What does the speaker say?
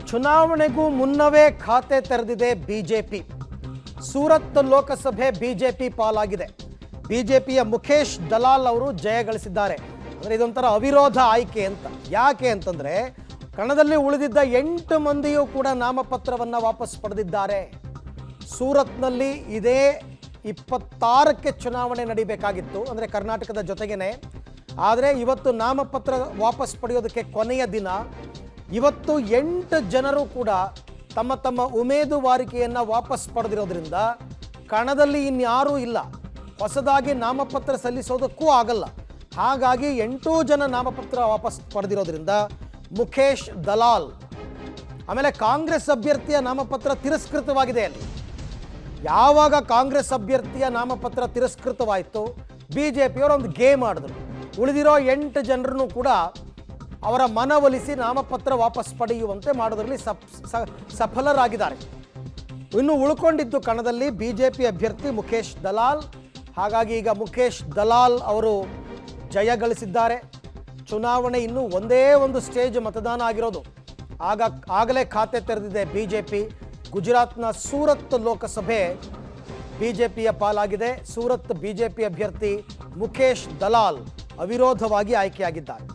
ಚುನಾವಣೆಗೂ ಮುನ್ನವೇ ಖಾತೆ ತೆರೆದಿದೆ ಬಿಜೆಪಿ. ಸೂರತ್ ಲೋಕಸಭೆ ಬಿಜೆಪಿ ಪಾಲಾಗಿದೆ. ಬಿಜೆಪಿಯ ಮುಖೇಶ್ ದಲಾಲ್ ಅವರು ಜಯ ಗಳಿಸಿದ್ದಾರೆ. ಅಂದರೆ ಇದೊಂಥರ ಅವಿರೋಧ ಆಯ್ಕೆ ಅಂತ. ಯಾಕೆ ಅಂತಂದರೆ ಕಣದಲ್ಲಿ ಉಳಿದಿದ್ದ 8 ಮಂದಿಯೂ ಕೂಡ ನಾಮಪತ್ರವನ್ನು ವಾಪಸ್ ಪಡೆದಿದ್ದಾರೆ. ಸೂರತ್ನಲ್ಲಿ ಇದೇ 26ಕ್ಕೆ ಚುನಾವಣೆ ನಡೀಬೇಕಾಗಿತ್ತು, ಅಂದರೆ ಕರ್ನಾಟಕದ ಜೊತೆಗೇನೆ. ಆದರೆ ಇವತ್ತು ನಾಮಪತ್ರ ವಾಪಸ್ ಪಡೆಯೋದಕ್ಕೆ ಕೊನೆಯ ದಿನ. ಇವತ್ತು 8 ಜನರು ಕೂಡ ತಮ್ಮ ತಮ್ಮ ಉಮೇದುವಾರಿಕೆಯನ್ನು ವಾಪಸ್ ಪಡೆದಿರೋದ್ರಿಂದ ಕಣದಲ್ಲಿ ಇನ್ಯಾರೂ ಇಲ್ಲ, ಹೊಸದಾಗಿ ನಾಮಪತ್ರ ಸಲ್ಲಿಸೋದಕ್ಕೂ ಆಗಲ್ಲ. ಹಾಗಾಗಿ 8 ಜನ ನಾಮಪತ್ರ ವಾಪಸ್ ಪಡೆದಿರೋದ್ರಿಂದ ಮುಖೇಶ್ ದಲಾಲ್, ಆಮೇಲೆ ಕಾಂಗ್ರೆಸ್ ಅಭ್ಯರ್ಥಿಯ ನಾಮಪತ್ರ ತಿರಸ್ಕೃತವಾಗಿದೆ. ಅಲ್ಲಿ ಯಾವಾಗ ಕಾಂಗ್ರೆಸ್ ಅಭ್ಯರ್ಥಿಯ ನಾಮಪತ್ರ ತಿರಸ್ಕೃತವಾಯಿತು, ಬಿಜೆಪಿಯವರು ಒಂದು ಗೇಮ್ ಆಡಿದ್ರು. ಉಳಿದಿರೋ 8 ಜನರನ್ನು ಕೂಡ ಅವರ ಮನವೊಲಿಸಿ ನಾಮಪತ್ರ ವಾಪಸ್ ಪಡೆಯುವಂತೆ ಮಾಡೋದ್ರಲ್ಲಿ ಸಫಲರಾಗಿದ್ದಾರೆ. ಇನ್ನು ಉಳ್ಕೊಂಡಿದ್ದು ಕಣದಲ್ಲಿ ಬಿಜೆಪಿ ಅಭ್ಯರ್ಥಿ ಮುಖೇಶ್ ದಲಾಲ್. ಹಾಗಾಗಿ ಈಗ ಮುಖೇಶ್ ದಲಾಲ್ ಅವರು ಜಯ ಗಳಿಸಿದ್ದಾರೆ. ಚುನಾವಣೆ ಇನ್ನೂ ಒಂದೇ ಒಂದು ಸ್ಟೇಜ್ ಮತದಾನ ಆಗಿರೋದು. ಆಗಲೇ ಖಾತೆ ತೆರೆದಿದೆ ಬಿಜೆಪಿ. ಗುಜರಾತ್ನ ಸೂರತ್ ಲೋಕಸಭೆ ಬಿಜೆಪಿಯ ಪಾಲಾಗಿದೆ. ಸೂರತ್ ಬಿಜೆಪಿ ಅಭ್ಯರ್ಥಿ ಮುಖೇಶ್ ದಲಾಲ್ ಅವಿರೋಧವಾಗಿ ಆಯ್ಕೆಯಾಗಿದ್ದಾರೆ.